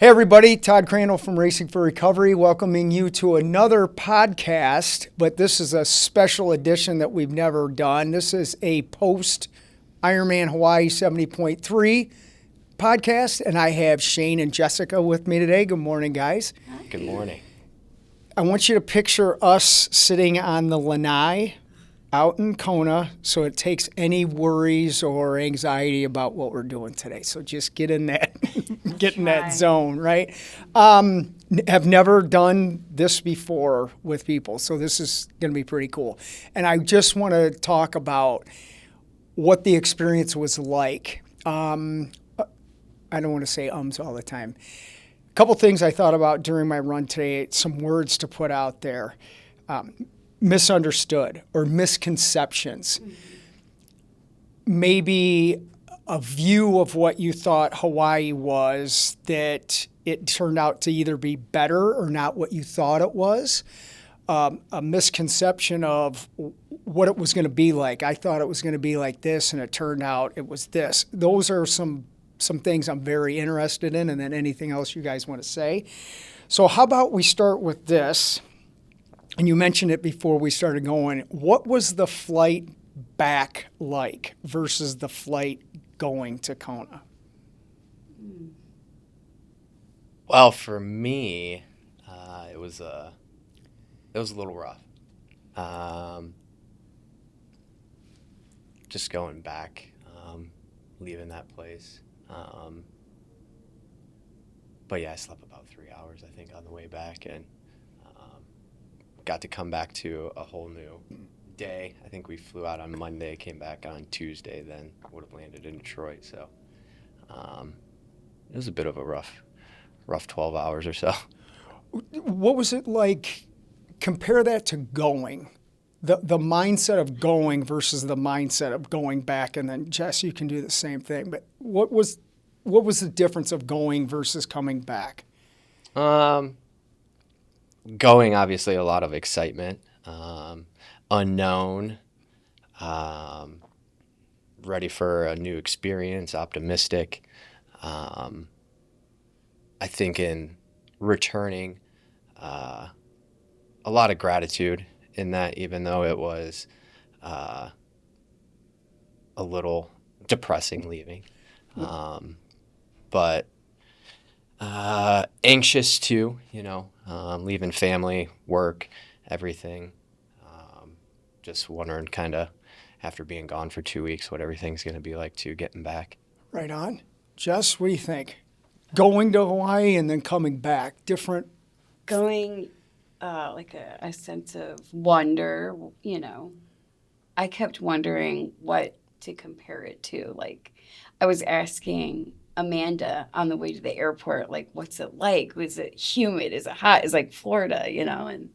Hey everybody, Todd Crandall from Racing for Recovery, welcoming you to another podcast, but this is a special edition that we've never done. This is a post Ironman Hawaii 70.3 podcast, and I have Shane and Jessica with me today. Good morning, guys. Good morning. I want you to picture us sitting on the lanai out in Kona, so it takes any worries or anxiety about what we're doing today. So just get in that, get in that zone, right? Have never done this before with people, so this is going to be pretty cool. And I just want to talk about what the experience was like. I don't want to say ums all the time. A couple things I thought about during my run today, some words to put out there. Misunderstood or misconceptions. Maybe a view of what you thought Hawaii was that it turned out to either be better or not what you thought it was. A misconception of what it was going to be like. I thought it was going to be like this, and it turned out it was this. Those are some things I'm very interested in, and then anything else you guys want to say. So how about we start with this? And you mentioned it before we started going. What was the flight back like versus the flight going to Kona? Well, for me, it was a little rough. Just going back, leaving that place. But yeah, I slept about 3 hours, I think, on the way back, and got to come back to a whole new day. I think we flew out on Monday, came back on Tuesday, then would have landed in Detroit. So it was a bit of a rough 12 hours or so. What was it like? Compare that to going, the mindset of going versus the mindset of going back. And then Jess, you can do the same thing. But what was the difference of going versus coming back? Going, obviously, a lot of excitement, unknown, ready for a new experience, optimistic. I think in returning, a lot of gratitude in that, even though it was a little depressing leaving. But anxious too, leaving family, work, everything. Just wondering kind of after being gone for 2 weeks what everything's going to be like too, getting back. Right on. Jess, what do you think? Going to Hawaii and then coming back, different? Going like a sense of wonder, I kept wondering what to compare it to. Like, I was asking Amanda on the way to the airport, like, what's it like? Was it humid? Is it hot? It's like Florida, and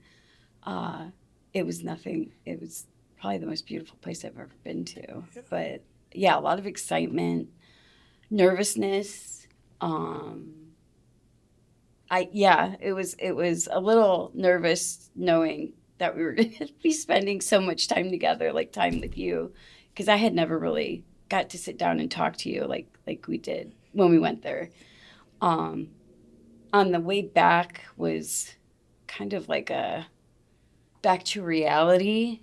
it was nothing. It was probably the most beautiful place I've ever been to. But yeah, a lot of excitement, nervousness. It was a little nervous knowing that we were going to be spending so much time together, like time with you, because I had never really got to sit down and talk to you like we did when we went there. On the way back was kind of like a back to reality,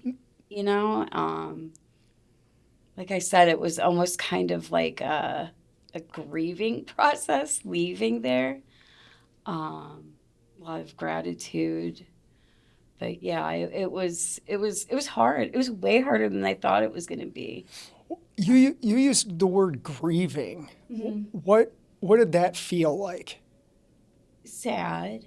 like I said, it was almost kind of like a grieving process leaving there. A lot of gratitude, but yeah, it was hard. It was way harder than I thought it was going to be. You used the word grieving. Mm-hmm. What did that feel like? Sad.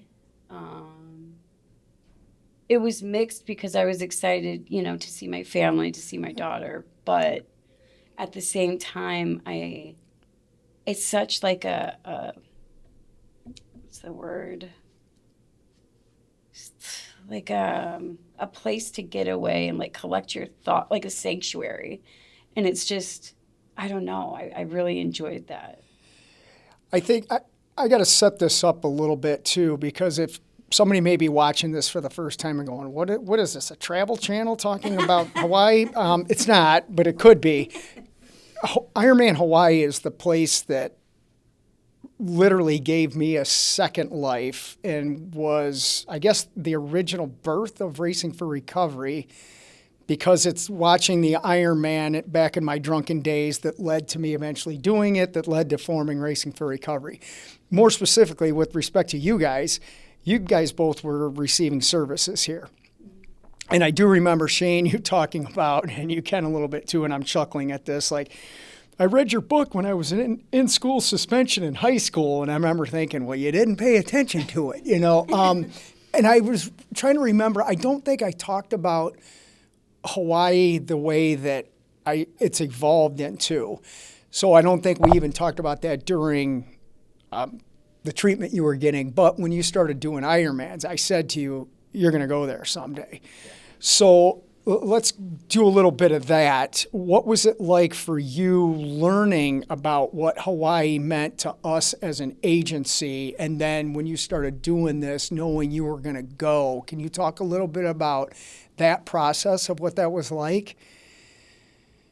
It was mixed because I was excited, to see my family, to see my daughter, but at the same time, it's such like a what's the word? Like a place to get away and like collect your thought, like a sanctuary. And it's just, I don't know. I really enjoyed that. I think I got to set this up a little bit too, because if somebody may be watching this for the first time and going, what is this, a travel channel talking about Hawaii? It's not, but it could be. Ironman Hawaii is the place that literally gave me a second life and was, I guess, the original birth of Racing for Recovery, because it's watching the Ironman back in my drunken days that led to me eventually doing it, that led to forming Racing for Recovery. More specifically, with respect to you guys both were receiving services here. And I do remember, Shane, you talking about, and you can a little bit too, and I'm chuckling at this, like, I read your book when I was in school suspension in high school, and I remember thinking, well, you didn't pay attention to it, you know. And I was trying to remember, I don't think I talked about Hawaii the way that it's evolved into. So I don't think we even talked about that during the treatment you were getting. But when you started doing Ironmans, I said to you, you're going to go there someday. Yeah. So let's do a little bit of that. What was it like for you learning about what Hawaii meant to us as an agency? And then when you started doing this, knowing you were going to go, can you talk a little bit about that process of what that was like?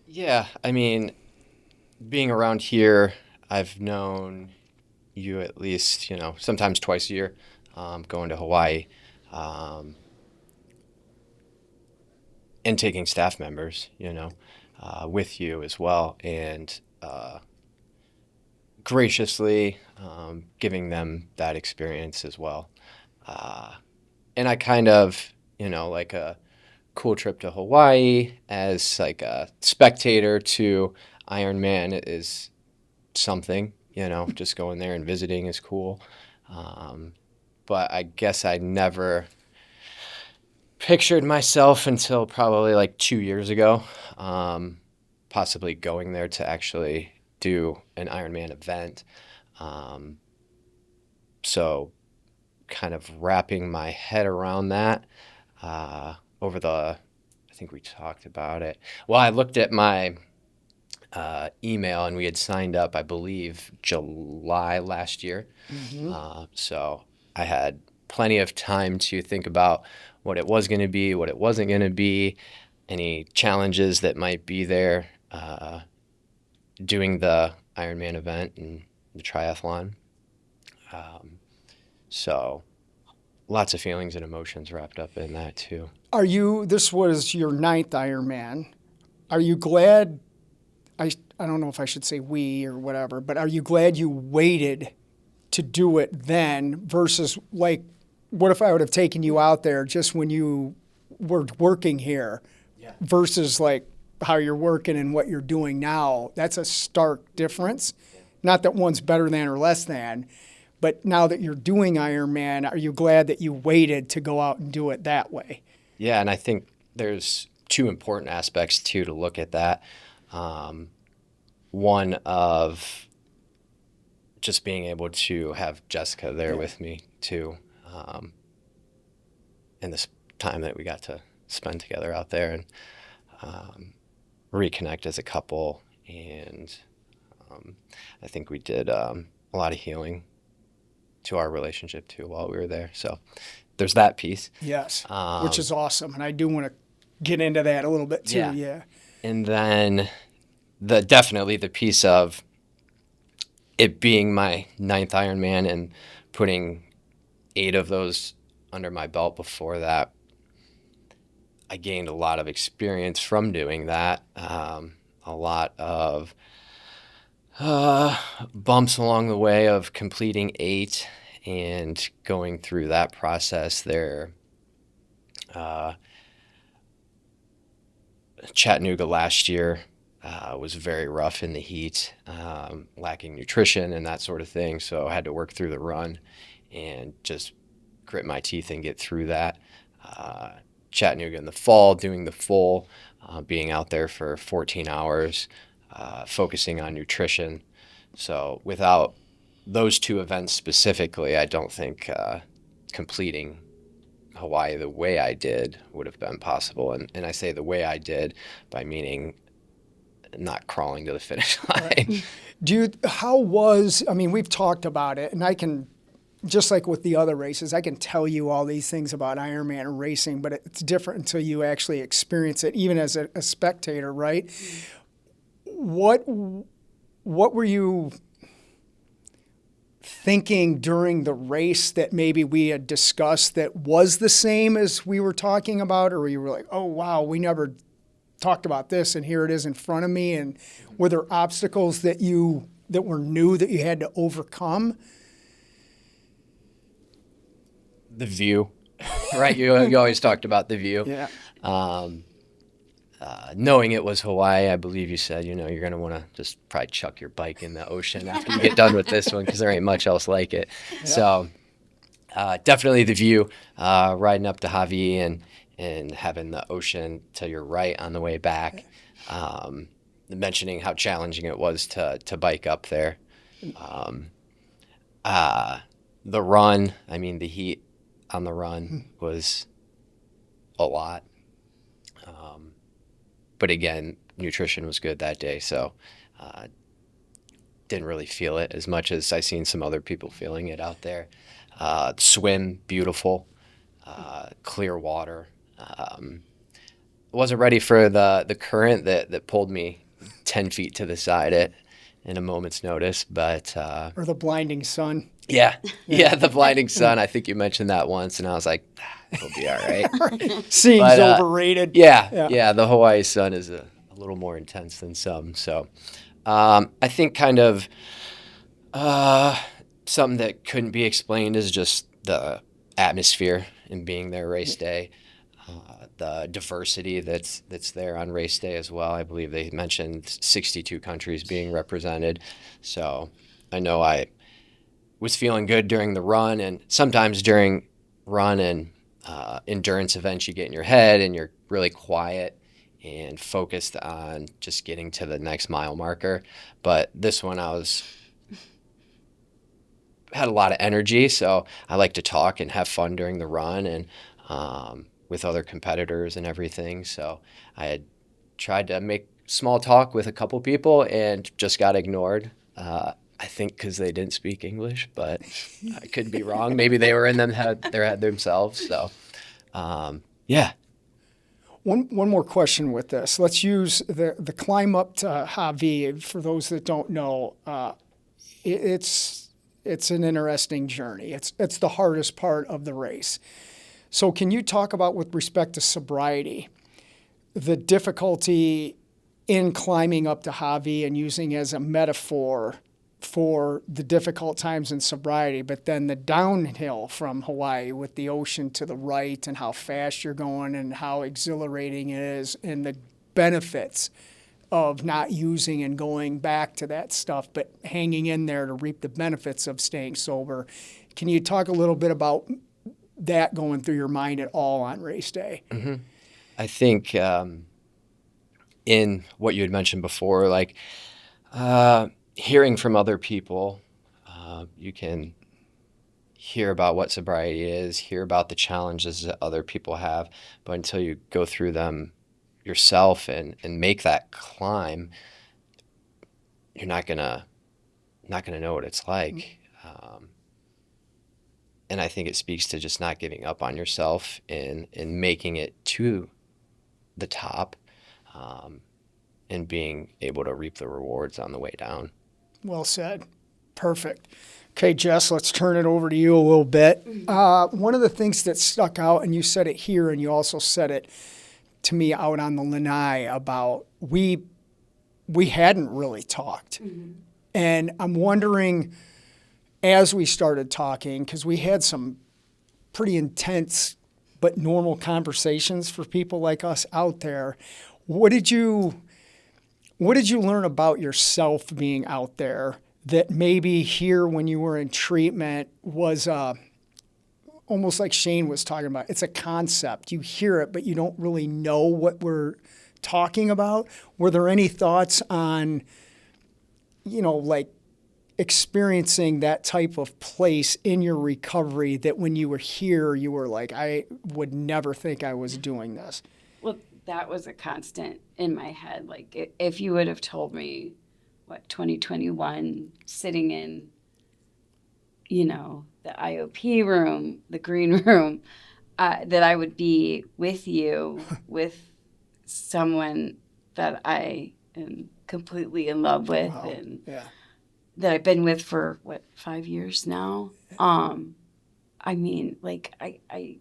Yeah, I mean, being around here, I've known you at least, sometimes twice a year, going to Hawaii. And taking staff members, with you as well, and graciously giving them that experience as well. And I kind of, like a cool trip to Hawaii as like a spectator to Ironman is something, just going there and visiting is cool. But I guess I never pictured myself until probably like 2 years ago, possibly going there to actually do an Ironman event. So kind of wrapping my head around that I think we talked about it. Well, I looked at my email and we had signed up, I believe, July last year. Mm-hmm. So I had plenty of time to think about what it was going to be, what it wasn't going to be, any challenges that might be there doing the Ironman event and the triathlon. So lots of feelings and emotions wrapped up in that too. This was your 9th Ironman. Are you glad, I don't know if I should say we or whatever, but are you glad you waited to do it then versus like, what if I would have taken you out there just when you were working here versus like how you're working and what you're doing now? That's a stark difference. Yeah. Not that one's better than or less than, but now that you're doing Ironman, are you glad that you waited to go out and do it that way? Yeah, and I think there's 2 important aspects too to look at that. One of just being able to have Jessica there with me too. And this time that we got to spend together out there and reconnect as a couple. And I think we did a lot of healing to our relationship too while we were there. So there's that piece. Yes, which is awesome. And I do want to get into that a little bit too. Yeah. And then definitely the piece of it being my 9th Ironman and putting 8 of those under my belt before that. I gained a lot of experience from doing that. A lot of bumps along the way of completing 8 and going through that process there. Chattanooga last year was very rough in the heat, lacking nutrition and that sort of thing. So I had to work through the run and just grit my teeth and get through that. Chattanooga in the fall, doing the full, being out there for 14 hours, focusing on nutrition. So without those 2 events specifically, I don't think completing Hawaii the way I did would have been possible. And I say the way I did by meaning not crawling to the finish line. We've talked about it, and I can, just like with the other races, I can tell you all these things about Ironman and racing, but it's different until you actually experience it, even as a spectator, right? What were you thinking during the race that maybe we had discussed that was the same as we were talking about, or you were like, oh wow, we never talked about this, and here it is in front of me? And were there obstacles that were new that you had to overcome? The view, right? You always talked about the view. Yeah. Knowing it was Hawaii, I believe you said, you're going to want to just probably chuck your bike in the ocean after you get done with this one, because there ain't much else like it. Yeah. So definitely the view, riding up to Hawaii and having the ocean to your right on the way back. Mentioning how challenging it was to bike up there. The run, I mean, the heat on the run was a lot. But again, nutrition was good that day, so didn't really feel it as much as I seen some other people feeling it out there. Swim, beautiful, clear water. Wasn't ready for the current that pulled me 10 feet to the side in a moment's notice, but or the blinding sun. Yeah, the blinding sun. I think you mentioned that once, and I was like, it'll be all right. Seems overrated. Yeah, the Hawaii sun is a little more intense than some. So I think kind of something that couldn't be explained is just the atmosphere and being there race day. The diversity that's there on race day as well. I believe they mentioned 62 countries being represented. So I know I was feeling good during the run, and sometimes during run and endurance events, you get in your head and you're really quiet and focused on just getting to the next mile marker. But this one had a lot of energy, so I like to talk and have fun during the run and with other competitors and everything. So I had tried to make small talk with a couple people and just got ignored. I think because they didn't speak English, but I could be wrong. Maybe they were in their head themselves. So, yeah. One more question with this. Let's use the climb up to Hawaii. For those that don't know, it's an interesting journey. It's the hardest part of the race. So can you talk about, with respect to sobriety, the difficulty in climbing up to Hawaii and using as a metaphor for the difficult times in sobriety, but then the downhill from Hawaii with the ocean to the right and how fast you're going and how exhilarating it is, and the benefits of not using and going back to that stuff, but hanging in there to reap the benefits of staying sober. Can you talk a little bit about that going through your mind at all on race day? Mm-hmm. I think in what you had mentioned before, like hearing from other people, you can hear about what sobriety is, hear about the challenges that other people have, but until you go through them yourself and make that climb, you're not gonna know what it's like. And I think it speaks to just not giving up on yourself and making it to the top, and being able to reap the rewards on the way down. Well said. Perfect. Okay, Jess, let's turn it over to you a little bit. One of the things that stuck out, and you said it here, and you also said it to me out on the lanai, about we hadn't really talked. Mm-hmm. And I'm wondering, as we started talking, because we had some pretty intense but normal conversations for people like us out there, what did you learn about yourself being out there that maybe here when you were in treatment was almost like Shane was talking about? It's a concept. You hear it, but you don't really know what we're talking about. Were there any thoughts on, like experiencing that type of place in your recovery that when you were here, you were like, I would never think I was doing this? Well, that was a constant in my head. Like, if you would have told me, 2021, sitting in, the IOP room, the green room, that I would be with you, with someone that I am completely in love with. Wow. And yeah. that I've been with for 5 years now. I mean, like I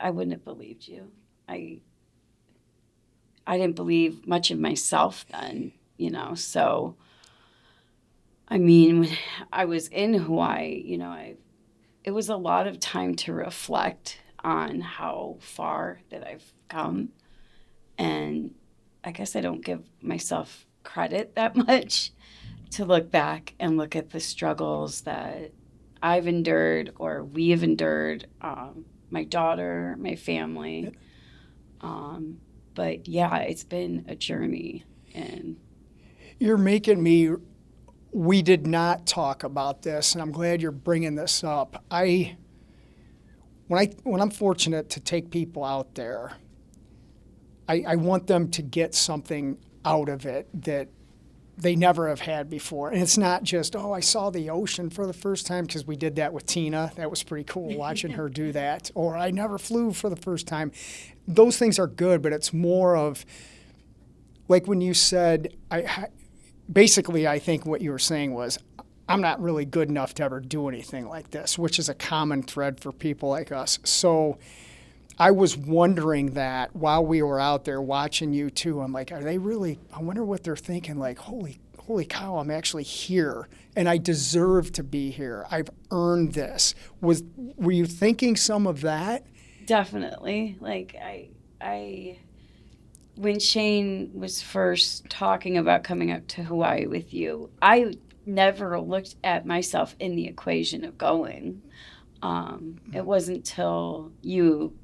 wouldn't have believed you. I I didn't believe much of myself then, So I mean, when I was in Hawaii, it was a lot of time to reflect on how far that I've come, and I guess I don't give myself credit that much to look back and look at the struggles that I've endured or we've endured, my daughter, my family. But yeah, it's been a journey. And You're making me. We did not talk about this, and I'm glad you're bringing this up. When I'm fortunate to take people out there, I want them to get something out of it that they never have had before. And it's not just, oh, I saw the ocean for the first time, because we did that with Tina. That was pretty cool watching her do that. Or I never flew for the first time. Those things are good, but it's more of, like when you said, basically, I think what you were saying was, I'm not really good enough to ever do anything like this, which is a common thread for people like us. So I was wondering that while we were out there watching you too. I'm like, are they really, I wonder what they're thinking, like, holy cow, I'm actually here and I deserve to be here. I've earned this. Were you thinking some of that? definitely, like I when Shane was first talking about coming out to Hawaii with you, I never looked at myself in the equation of going. It wasn't until you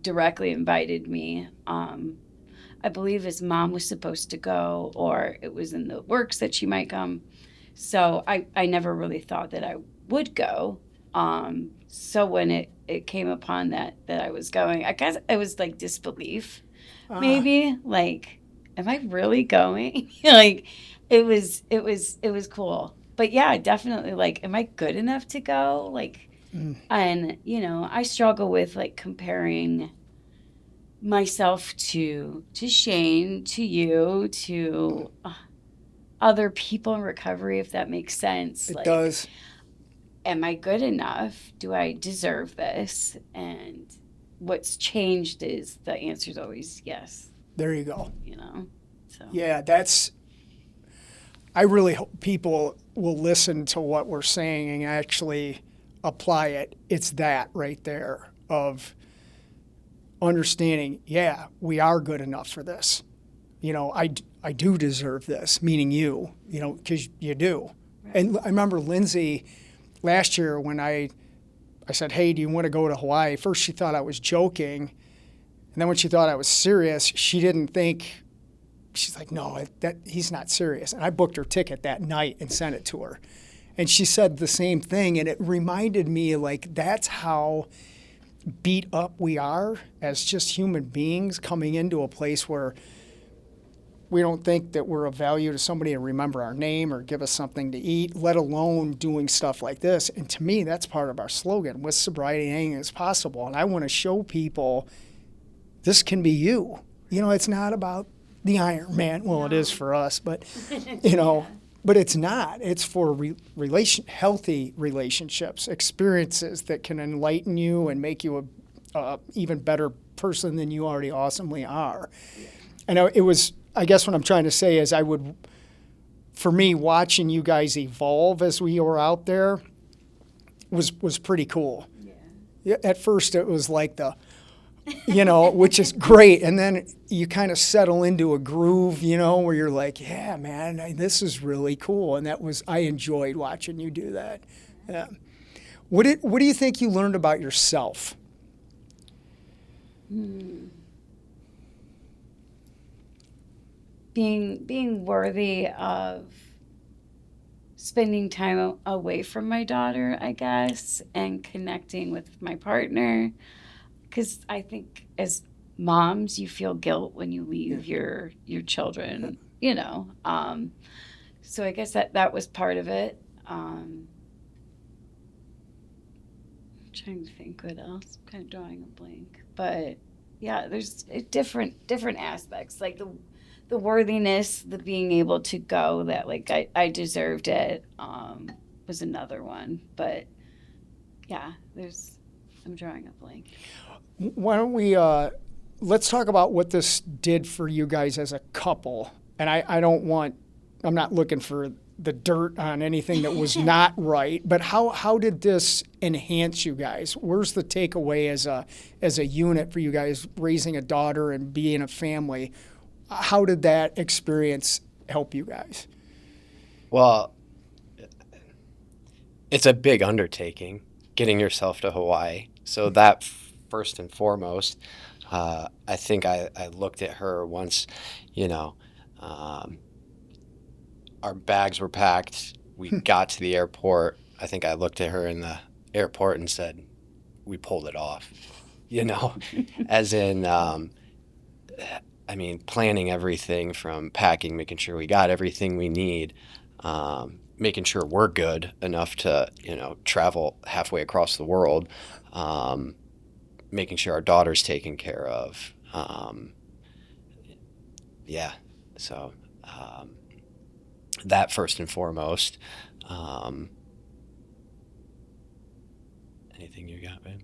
directly invited me. I believe his mom was supposed to go, or it was in the works that she might come. So I never really thought that I would go. So when it came upon that I was going, I guess it was like disbelief, maybe. Like, am I really going? Like, it was cool. But yeah, definitely, like, am I good enough to go? Like, and I struggle with like comparing myself to Shane, to you, to other people in recovery, if that makes sense. It Like, does. am I good enough? Do I deserve this? And what's changed is the answer is always yes, There you go. So Yeah, I really hope people will listen to what we're saying and actually apply it. It's that right there of understanding, yeah, we are good enough for this. I do deserve this, meaning you, because you do. Right. And I remember Lindsay last year when I said, hey, do you want to go to Hawaii? First, she thought I was joking. And then when she thought I was serious, she didn't think, she's like, no, he's not serious. And I booked her ticket that night and sent it to her. And she said the same thing. And it reminded me, like, that's how beat up we are as just human beings coming into a place where we don't think that we're of value to somebody to remember our name or give us something to eat, let alone doing stuff like this. And to me, that's part of our slogan, with sobriety, anything is possible. And I want to show people this can be you. It's not about the Iron Man. Well, it is for us, but, but it's not. It's for healthy relationships, experiences that can enlighten you and make you a even better person than you already awesomely are. And I guess what I'm trying to say is for me, watching you guys evolve as we were out there was pretty cool. Yeah. At first it was like which is great. And then you kind of settle into a groove, where you're like, yeah, man, this is really cool. And I enjoyed watching you do that. Yeah. What do you think you learned about yourself? Being worthy of spending time away from my daughter, I guess, and connecting with my partner. Because I think as moms, you feel guilt when you leave your children, So I guess that was part of it. I'm trying to think what else. I'm kind of drawing a blank. But yeah, there's different aspects. Like the worthiness, the being able to go, that like I deserved it, was another one. But yeah, I'm drawing a blank. Why don't we let's talk about what this did for you guys as a couple. And I'm not looking for the dirt on anything that was not right, but how did this enhance you guys? Where's the takeaway as a unit for you guys raising a daughter and being a family? How did that experience help you guys? Well, it's a big undertaking getting yourself to Hawaii. So that first and foremost, I think I looked at her once, you know, our bags were packed. We got to the airport. I think I looked at her in the airport and said, we pulled it off, you know, as in, I mean, planning everything from packing, making sure we got everything we need, making sure we're good enough to, you know, travel halfway across the world, making sure our daughter's taken care of. Yeah. So that first and foremost. Anything you got, babe?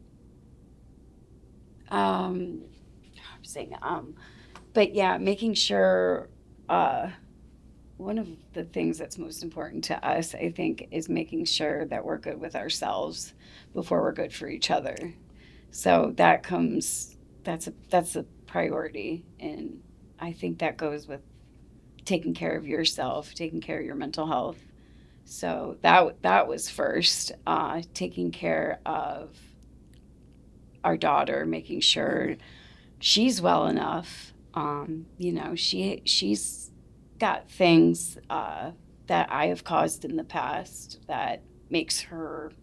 I'm saying, but yeah, making sure, one of the things that's most important to us, I think, is making sure that we're good with ourselves before we're good for each other. So that's a priority. And I think that goes with taking care of yourself, taking care of your mental health. So that was first, taking care of our daughter, making sure she's well enough. You know, she's got things that I have caused in the past that makes her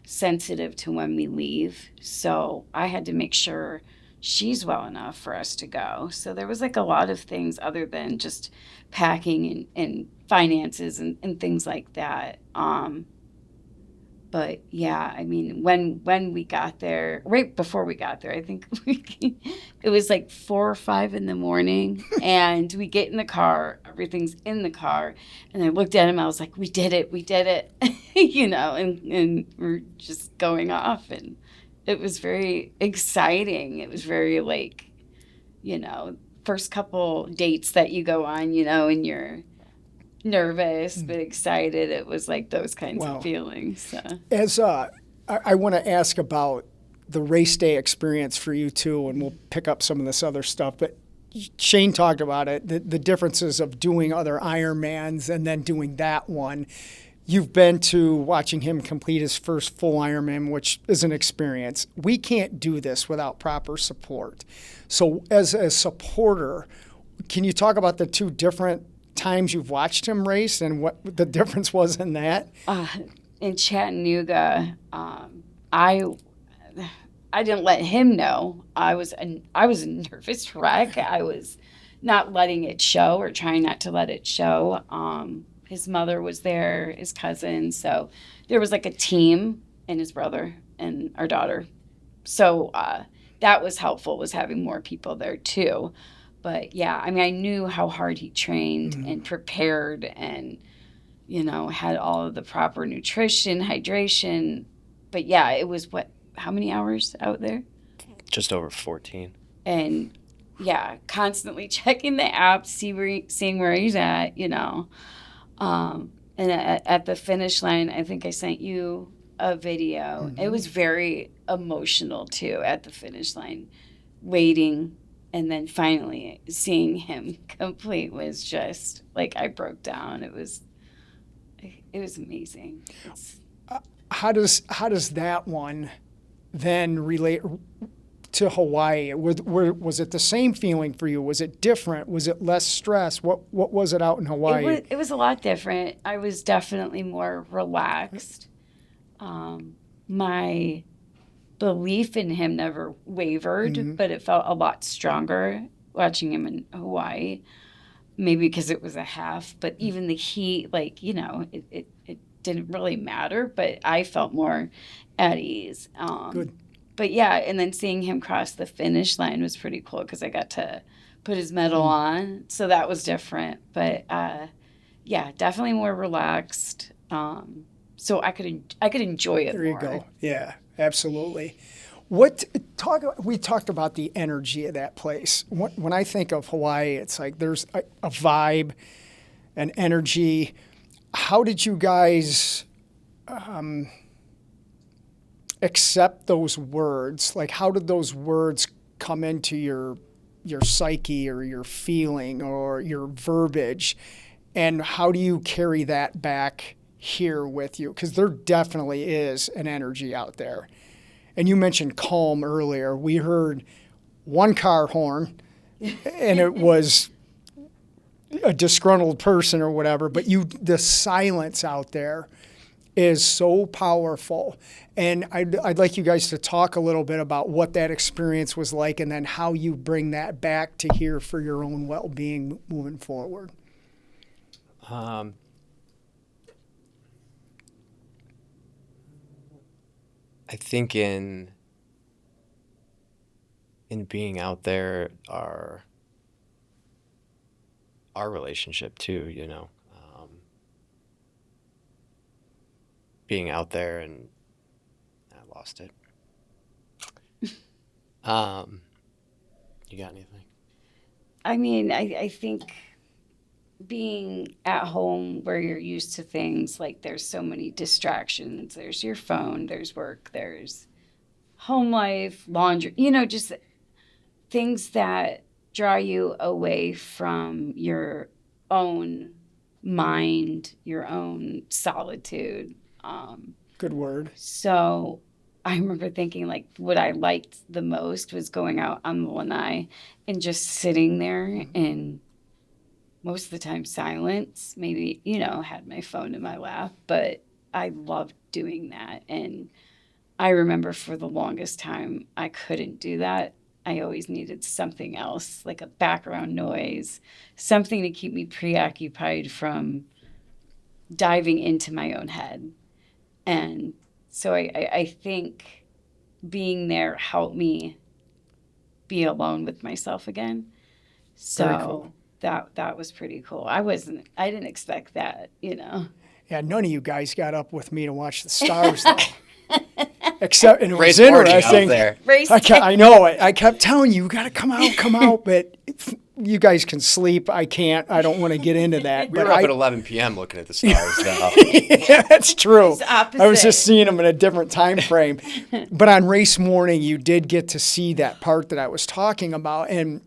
sensitive to when we leave. So I had to make sure she's well enough for us to go. So there was like a lot of things other than just packing and finances and things like that. But yeah, I mean, when we got there, right before we got there, I think it was like 4 or 5 in the morning, and we get in the car, everything's in the car, and I looked at him, I was like, we did it, you know, and we're just going off, and it was very exciting. It was very like, you know, first couple dates that you go on, you know, and you're nervous but excited. It was like those kinds Wow. of feelings. So. As I want to ask about the race day experience for you too, and we'll pick up some of this other stuff. But Shane talked about it, the differences of doing other Ironmans and then doing that one. You've been to watching him complete his first full Ironman, which is an experience. We can't do this without proper support. So as a supporter, can you talk about the two different times you've watched him race and what the difference was in that? In Chattanooga, I didn't let him know. I was a nervous wreck. I was not letting it show, or trying not to let it show. His mother was there, his cousin, so there was like a team, and his brother and our daughter. So that was helpful, was having more people there too. But yeah, I mean, I knew how hard he trained and prepared, and, you know, had all of the proper nutrition, hydration. But yeah, it was how many hours out there? Just over 14. And yeah, constantly checking the app, seeing where he's at, you know. And at the finish line, I think I sent you a video. It was very emotional too at the finish line, waiting. And then finally seeing him complete was just like, I broke down. It was amazing. How does that one then relate to Hawaii? Was it the same feeling for you? Was it different? Was it less stress? What was it out in Hawaii? It was a lot different. I was definitely more relaxed. My belief in him never wavered, but it felt a lot stronger watching him in Hawaii. Maybe because it was a half, but even the heat, like, you know, it didn't really matter, but I felt more at ease. Good. But yeah, and then seeing him cross the finish line was pretty cool because I got to put his medal on. So that was different. But yeah, definitely more relaxed. So I could enjoy it There you more. go. Yeah, absolutely. We talked about the energy of that place. When I think of Hawaii, it's like there's a vibe, an energy. How did you guys accept those words? Like, how did those words come into your psyche or your feeling or your verbiage? And how do you carry that back here with you? Because there definitely is an energy out there. And you mentioned calm earlier. We heard one car horn, and it was a disgruntled person or whatever, but the silence out there is so powerful. And I'd like you guys to talk a little bit about what that experience was like and then how you bring that back to here for your own well-being moving forward. I think in being out there, our relationship too, being out there, and I lost it. You got anything? I mean, I think being at home where you're used to things, like there's so many distractions. There's your phone, there's work, there's home life, laundry, just things that draw you away from your own mind, your own solitude. Good word. So I remember thinking, like, what I liked the most was going out on the lanai and just sitting there and most of the time silence. Maybe, had my phone in my lap, but I loved doing that. And I remember for the longest time, I couldn't do that. I always needed something else, like a background noise, something to keep me preoccupied from diving into my own head. And so I think being there helped me be alone with myself again. So Very cool. that was pretty cool. I didn't expect that, Yeah, none of you guys got up with me to watch the stars, though. Except, and it was interesting. There. I know it. I kept telling you, you got to come out, but you guys can sleep. I can't. I don't want to get into that. We but were up at 11 p.m. looking at the stars, though. Yeah, that's true. It's opposite. I was just seeing them in a different time frame. But on race morning, you did get to see that part that I was talking about. And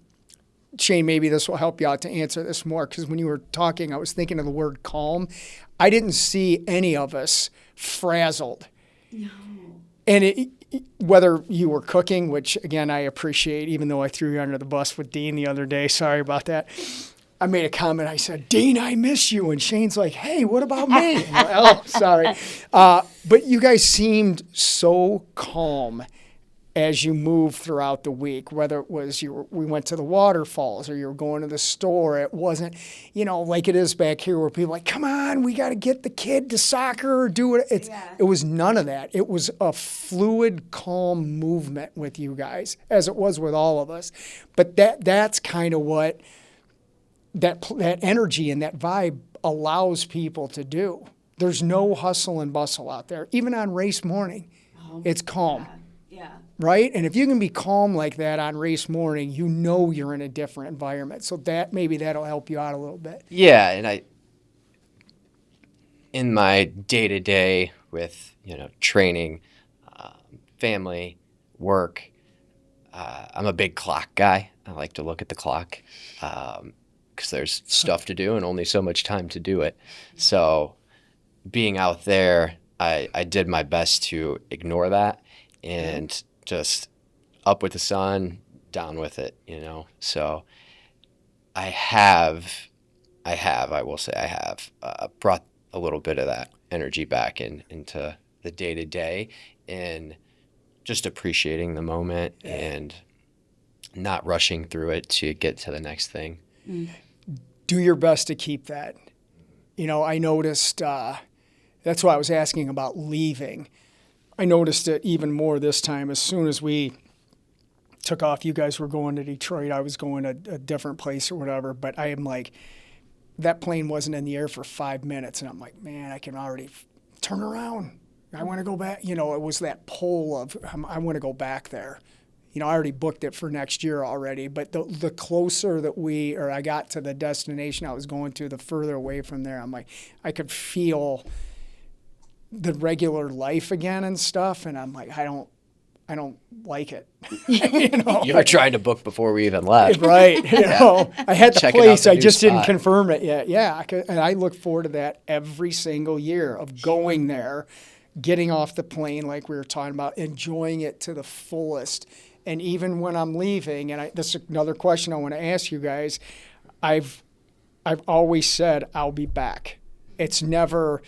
Shane, maybe this will help you out to answer this more, because when you were talking, I was thinking of the word calm. I didn't see any of us frazzled. No. And whether you were cooking, which again I appreciate, even though I threw you under the bus with Dean the other day. Sorry about that. I made a comment. I said, "Dean, I miss you," and Shane's like, "Hey, what about me?" And I'm like, oh, sorry. But you guys seemed so calm as you moved throughout the week, whether it was we went to the waterfalls or you were going to the store. It wasn't, like it is back here where people are like, come on, we got to get the kid to soccer or do it. It was none of that. It was a fluid, calm movement with you guys, as it was with all of us. But that's kind of what that energy and that vibe allows people to do. There's no hustle and bustle out there. Even on race morning, it's calm. Yeah. Right? And if you can be calm like that on race morning, you're in a different environment. So maybe that'll help you out a little bit. Yeah, and in my day-to-day with, training, family, work, I'm a big clock guy. I like to look at the clock because there's stuff to do and only so much time to do it. So being out there, I did my best to ignore that and just up with the sun, down with it, So I will say I have brought a little bit of that energy back into the day-to-day and just appreciating the moment and not rushing through it to get to the next thing. Do your best to keep that. I noticed, that's why I was asking about leaving. I noticed it even more this time. As soon as we took off. You guys were going to Detroit. I was going to a different place or whatever. But I am like, that plane wasn't in the air for 5 minutes. And I'm like, man, I can already turn around. I want to go back. You know, it was that pull of, I want to go back there. You know, I already booked it for next year already. But the closer that I got to the destination I was going to, the further away from there, I'm like, I could feel the regular life again and stuff. And I'm like, I don't like it. You know, You were trying to book before we even left. right? You know, I had the Checking out place, the I new just didn't spot. confirm it yet. Yeah, and I look forward to that every single year of going there, getting off the plane like we were talking about, enjoying it to the fullest. And even when I'm leaving, and this is another question I want to ask you guys, I've always said I'll be back. It's never,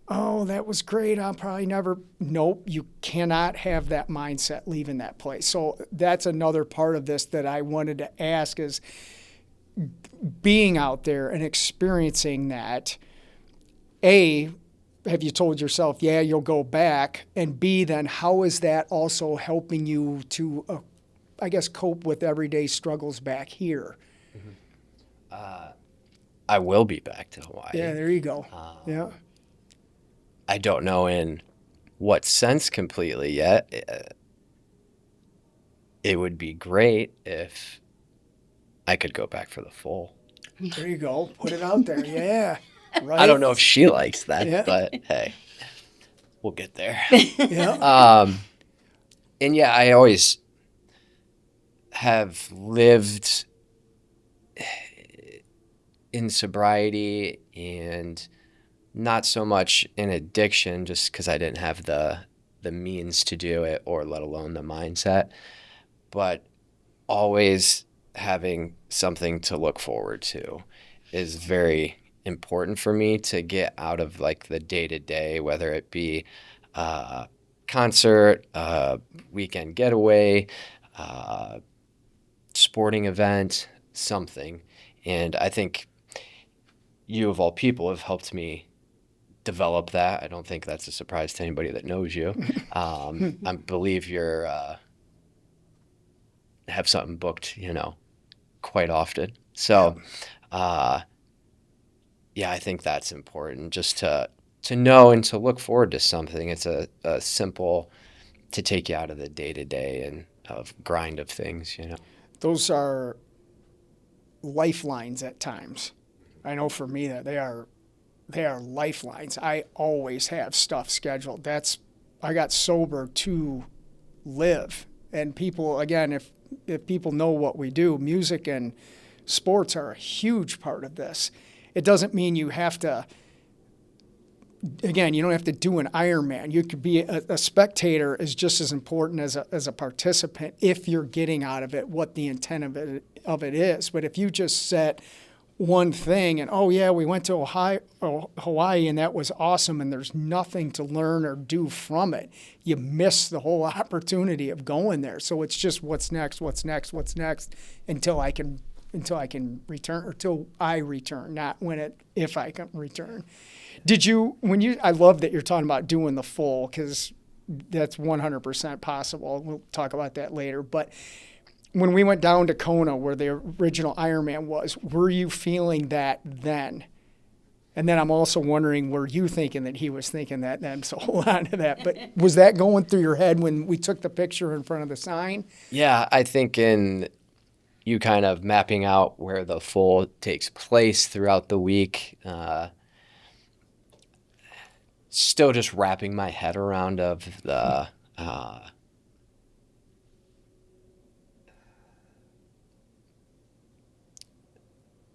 oh, that was great. I'll probably never. Nope, you cannot have that mindset leaving that place. So that's another part of this that I wanted to ask is being out there and experiencing that. A, have you told yourself, yeah, you'll go back? And B, then how is that also helping you to, I guess, cope with everyday struggles back here? I will be back to Hawaii. Yeah, there you go. Yeah. I don't know in what sense completely yet. It would be great if I could go back for the full. There you go. Put it out there. Yeah. Right. I don't know if she likes that, Yeah. but hey, we'll get there. Yeah. And yeah, I always have lived in sobriety and not so much in addiction just because I didn't have the means to do it or let alone the mindset, but always having something to look forward to is very important for me to get out of like the day-to-day, whether it be a concert, a weekend getaway, sporting event, something. And I think you of all people have helped me develop that. I don't think that's a surprise to anybody that knows you. I believe you're have something booked, quite often. So, yeah, I think that's important just to know and to look forward to something. It's a simple to take you out of the day-to-day and of grind of things, Those are lifelines at times. I know for me that they are lifelines. I always have stuff scheduled. I got sober to live. And people, again, if people know what we do, music and sports are a huge part of this. It doesn't mean you have to, again, you don't have to do an Ironman. You could be a spectator is just as important as a participant if you're getting out of it what the intent of it is. But if you just set one thing and, oh yeah, we went to Hawaii and that was awesome and there's nothing to learn or do from it, you miss the whole opportunity of going there. So it's just what's next until I can return, or till I return, not if I can return. I love that you're talking about doing the full, because that's 100% possible. We'll talk about that later. But when we went down to Kona, where the original Ironman was, were you feeling that then? And then I'm also wondering, were you thinking that he was thinking that then? So hold on to that. But was that going through your head when we took the picture in front of the sign? Yeah, I think in you kind of mapping out where the full takes place throughout the week, still just wrapping my head around of the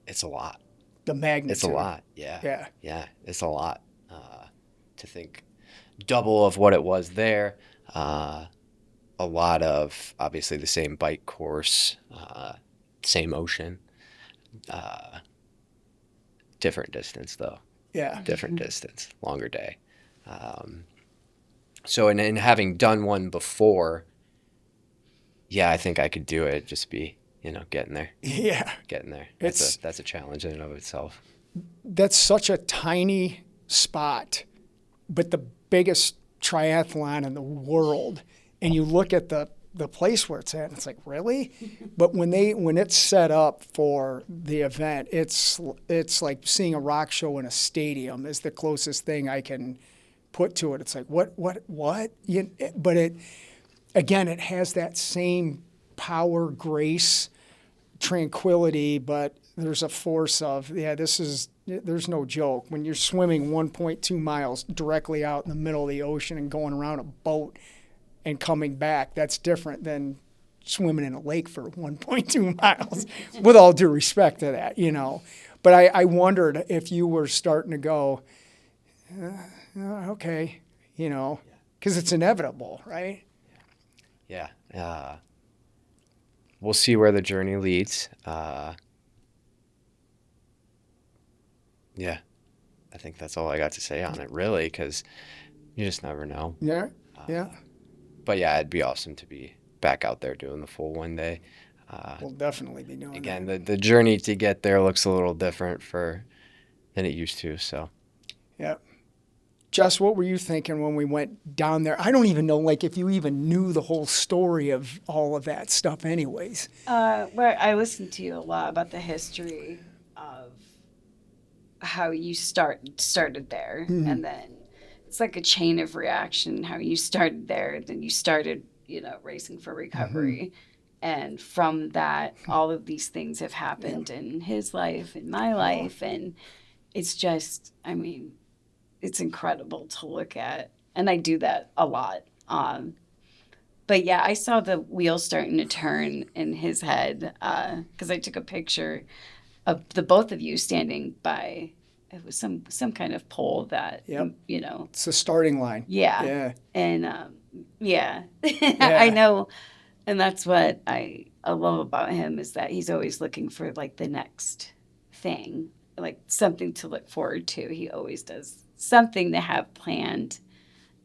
it's a lot. The magnitude. It's a lot. Yeah. Yeah. Yeah. It's a lot to think double of what it was there. A lot of obviously the same bike course, same ocean, different distance though. Yeah. Different distance, longer day. So in having done one before, yeah, I think I could do it. Just be, getting there. Yeah. Getting there. It's- That's a challenge in and of itself. That's such a tiny spot, but the biggest triathlon in the world. And you look at the the place where it's at. And it's like, really? But when it's set up for the event, it's like seeing a rock show in a stadium is the closest thing I can put to it. It's like, what? But it has that same power, grace, tranquility, but there's a force of, there's no joke. When you're swimming 1.2 miles directly out in the middle of the ocean and going around a boat and coming back, that's different than swimming in a lake for 1.2 miles, with all due respect to that, But I wondered if you were starting to go, okay, because it's inevitable, right? Yeah. We'll see where the journey leads. Yeah, I think that's all I got to say on it, really, because you just never know. Yeah, yeah. But yeah, it'd be awesome to be back out there doing the full one day. We'll definitely be doing Again, that. the journey to get there looks a little different than it used to. So Yeah. Jess, what were you thinking when we went down there? I don't even know, like, if you even knew the whole story of all of that stuff anyways. Well, I listened to you a lot about the history of how you started there, and then it's like a chain of reaction. How you started there, then you started, racing for recovery, and from that, all of these things have happened in his life, in my life, and it's just, I mean, it's incredible to look at, and I do that a lot. But yeah, I saw the wheels starting to turn in his head because I took a picture of the both of you standing by. It was some kind of pole that Yep. you know. It's the starting line. Yeah. Yeah. And yeah, Yeah. I know, and that's what I love about him is that he's always looking for like the next thing, like something to look forward to. He always does something to have planned,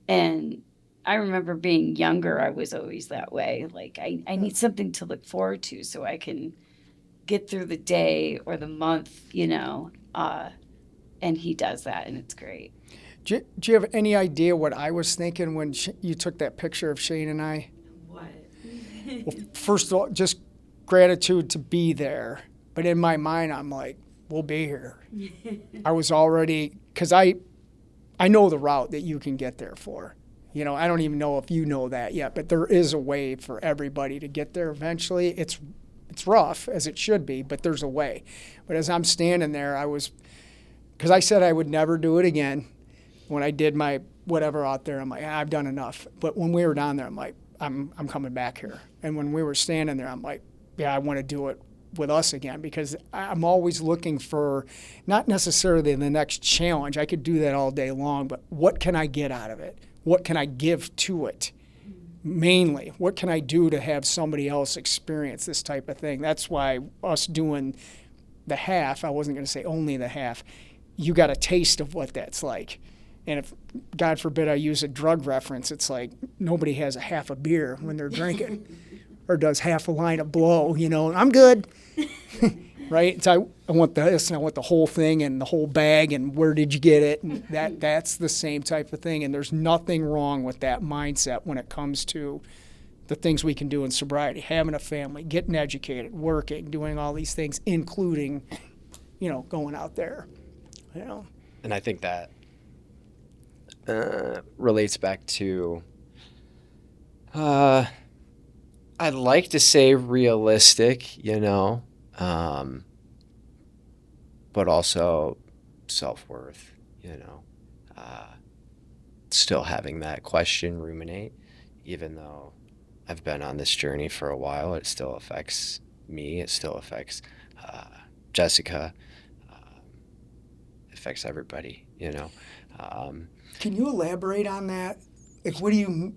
and I remember being younger, I was always that way. Like I need something to look forward to so I can get through the day or the month, and he does that, and it's great. Do you have any idea what I was thinking when you took that picture of Shane and I? What? Well, first of all, just gratitude to be there. But in my mind, I'm like, we'll be here. I was already, because I know the route that you can get there for. I don't even know if you know that yet, but there is a way for everybody to get there eventually. It's rough, as it should be, but there's a way. But as I'm standing there, because I said I would never do it again. When I did my whatever out there, I'm like, I've done enough. But when we were down there, I'm like, I'm coming back here. And when we were standing there, I'm like, yeah, I want to do it with us again, because I'm always looking for not necessarily the next challenge. I could do that all day long, but what can I get out of it? What can I give to it? Mainly, what can I do to have somebody else experience this type of thing? That's why us doing the half, I wasn't going to say only the half, you got a taste of what that's like. And if, God forbid, I use a drug reference, it's like nobody has a half a beer when they're drinking or does half a line of blow, I'm good, right? So I want this and I want the whole thing and the whole bag and where did you get it? And that's the same type of thing. And there's nothing wrong with that mindset when it comes to the things we can do in sobriety, having a family, getting educated, working, doing all these things, including, going out there, And I think that relates back to, I'd like to say realistic, but also self-worth, still having that question ruminate, even though I've been on this journey for a while, it still affects me. It still affects Jessica. Affects everybody, Can you elaborate on that? Like, what do you...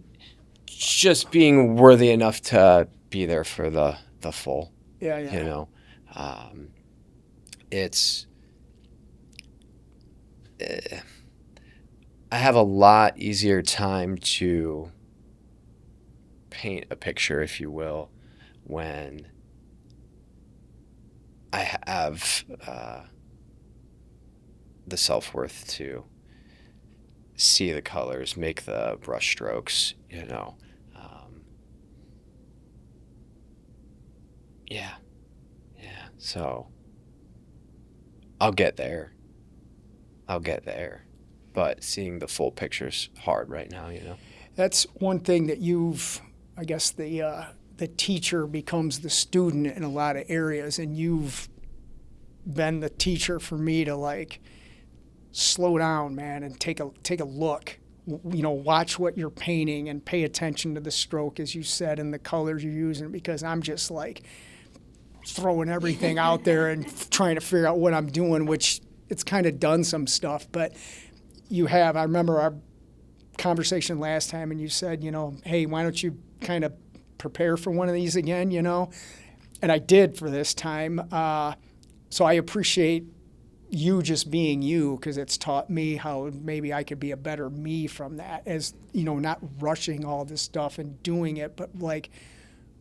Just being worthy enough to be there for the full. Yeah. It's I have a lot easier time to paint a picture, if you will, when I have the self-worth to see the colors, make the brush strokes, Yeah. Yeah. So I'll get there. I'll get there. But seeing the full picture's hard right now, you know? That's one thing that I guess the teacher becomes the student in a lot of areas, and you've been the teacher for me to like slow down, man, and take a look. Watch what you're painting and pay attention to the stroke, as you said, and the colors you're using, because I'm just like throwing everything out there and trying to figure out what I'm doing, which it's kind of done some stuff, but I remember our conversation last time, and you said, hey, why don't you kind of prepare for one of these again, And I did for this time. So I appreciate you just being you, because it's taught me how maybe I could be a better me from that, as, not rushing all this stuff and doing it, but like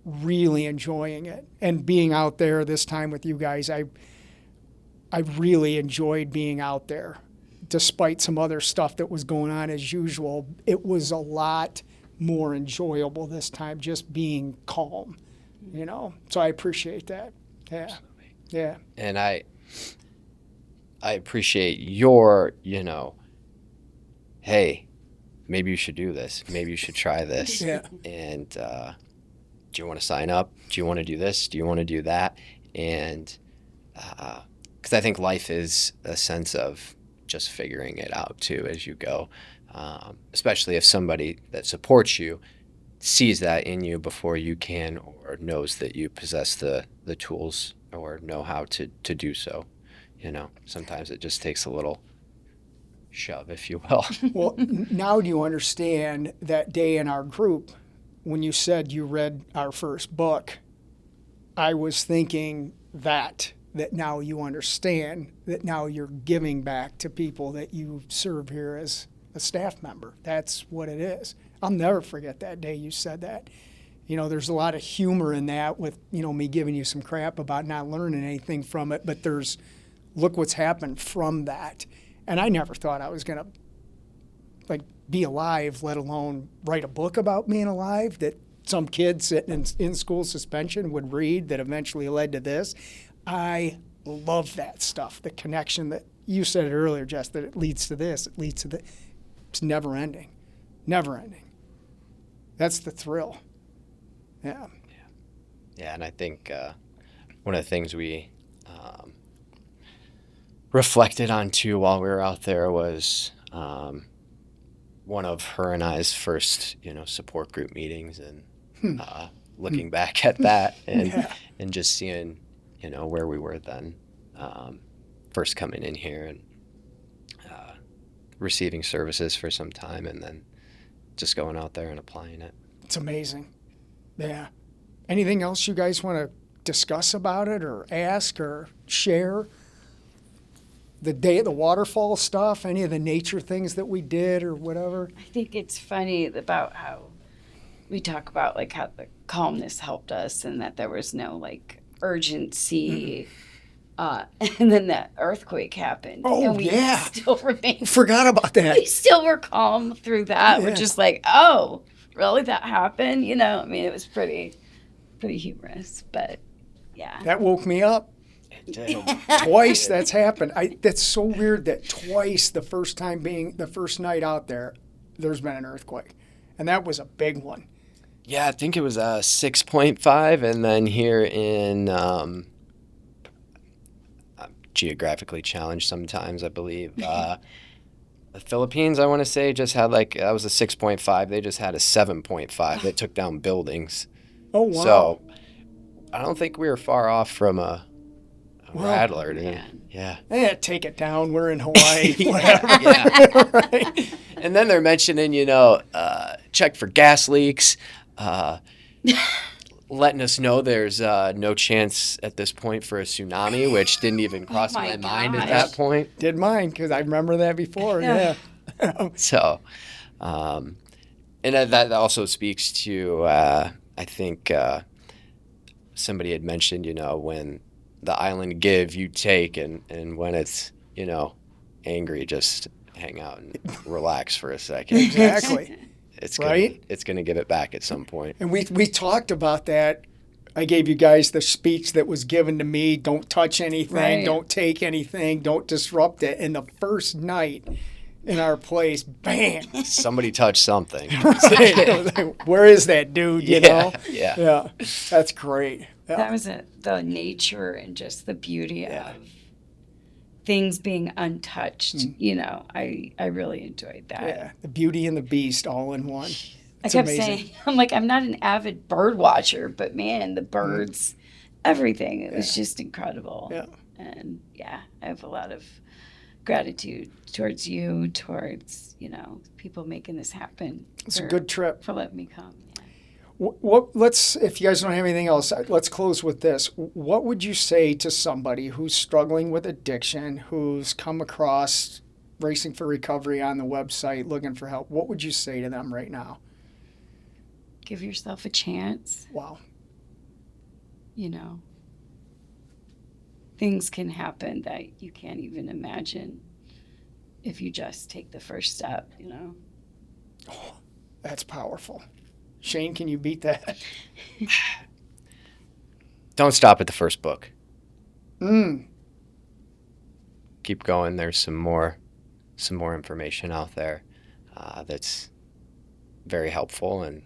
really enjoying it. And being out there this time with you guys, I really enjoyed being out there. Despite some other stuff that was going on as usual, it was a lot more enjoyable this time, just being calm, So I appreciate that. Yeah. Absolutely. Yeah. And I appreciate your, hey, maybe you should do this. Maybe you should try this. Yeah. And do you want to sign up? Do you want to do this? Do you want to do that? And because I think life is a sense of just figuring it out too as you go, especially if somebody that supports you sees that in you before you can, or knows that you possess the tools or know how to do so. Sometimes it just takes a little shove, if you will. Well, now do you understand that day in our group when you said you read our first book? I was thinking that now you understand, that now you're giving back to people that you serve here as a staff member. That's what it is. I'll never forget that day you said that. There's a lot of humor in that with, me giving you some crap about not learning anything from it, but look what's happened from that. And I never thought I was going to be alive, let alone write a book about being alive that some kid sitting in school suspension would read, that eventually led to this. I love that stuff, the connection that you said it earlier, Jess, that it leads to this, it leads to that. It's never ending. Never ending. That's the thrill. Yeah. Yeah, and I think one of the things we reflected on too while we were out there was one of her and I's first, support group meetings, and looking back at that and just seeing, where we were then, first coming in here and receiving services for some time, and then just going out there and applying it. It's amazing. Yeah. Anything else you guys want to discuss about it, or ask, or share? The day of the waterfall stuff, any of the nature things that we did or whatever? I think it's funny about how we talk about like how the calmness helped us, and that there was no like urgency. And then that earthquake happened. Oh, and we yeah. still remained. Forgot about that. We still were calm through that. Yeah. We're just like, oh, really? That happened? It was pretty humorous, but yeah. That woke me up. Twice that's happened. That's so weird that twice, the first time being the first night out there, there's been an earthquake. And that was a big one. Yeah, I think it was 6.5, and then here in I'm geographically challenged sometimes, I believe. The Philippines, I want to say, just had that was a 6.5. They just had a 7.5 that took down buildings. Oh, wow. So I don't think we were far off from a rattler. Man. Yeah. Take it down. We're in Hawaii. Whatever. Yeah. Right. And then they're mentioning, check for gas leaks, letting us know there's no chance at this point for a tsunami, which didn't even cross my my mind at gosh. that point. Did mine, because I remember that before. Yeah. So, and that also speaks to, I think somebody had mentioned, when the island give, you take, and when it's, angry, just hang out and relax for a second. Exactly. It's Right? It's gonna give it back at some point. And we talked about that I gave you guys the speech that was given to me. Don't touch anything. Right. Don't take anything. Don't disrupt it. And the first night in our place, bam. Somebody touched something. Where is that dude? You know? Yeah. Yeah. That's great. Yeah. That was it. The nature and just the beauty Yeah. of things being untouched. You know, I really enjoyed that. Yeah. The Beauty and the Beast all in one. I It's kept amazing. saying, I'm like, I'm not an avid bird watcher, but man, the birds, everything, it was just incredible. Yeah. And yeah, I have a lot of gratitude towards you, towards, you know, people making this happen. It's a good trip. For letting me come. Yeah. Let's, if you guys don't have anything else, let's close with this. What would you say to somebody who's struggling with addiction, who's come across Racing for Recovery on the website looking for help? What would you say to them right now? Give yourself a chance, Wow. you know. Things can happen that you can't even imagine if you just take the first step, you know. That's powerful. Shane, can you beat that? Don't stop at the first book. Mm. Keep going. There's some more information out there that's very helpful and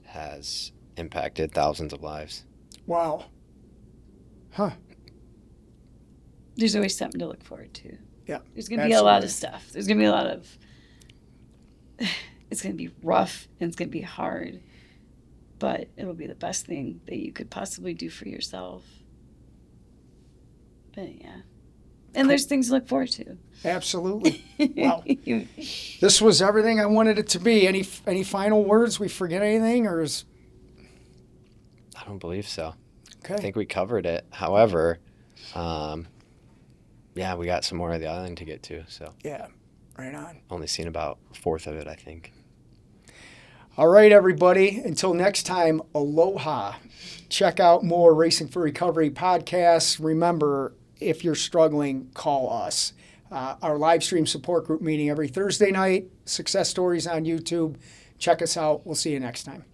has impacted thousands of lives. Wow. Huh. There's always something to look forward to. Yeah. There's going to be a lot of absolutely. stuff. There's going to be a lot of. It's going to be rough and it's going to be hard, but it'll be the best thing that you could possibly do for yourself. But yeah. And there's things to look forward to. Absolutely. Wow. You- This was everything I wanted it to be. Any final words? We forget anything, or is I don't believe so. okay? I think we covered it. However, yeah, we got some more of the island to get to. So Yeah. Right on. only seen about a fourth of it, I think. All right, everybody. Until next time, aloha. Check out more Racing for Recovery podcasts. Remember, if you're struggling, call us. Our live stream support group meeting every Thursday night. Success stories on YouTube. Check us out. We'll see you next time.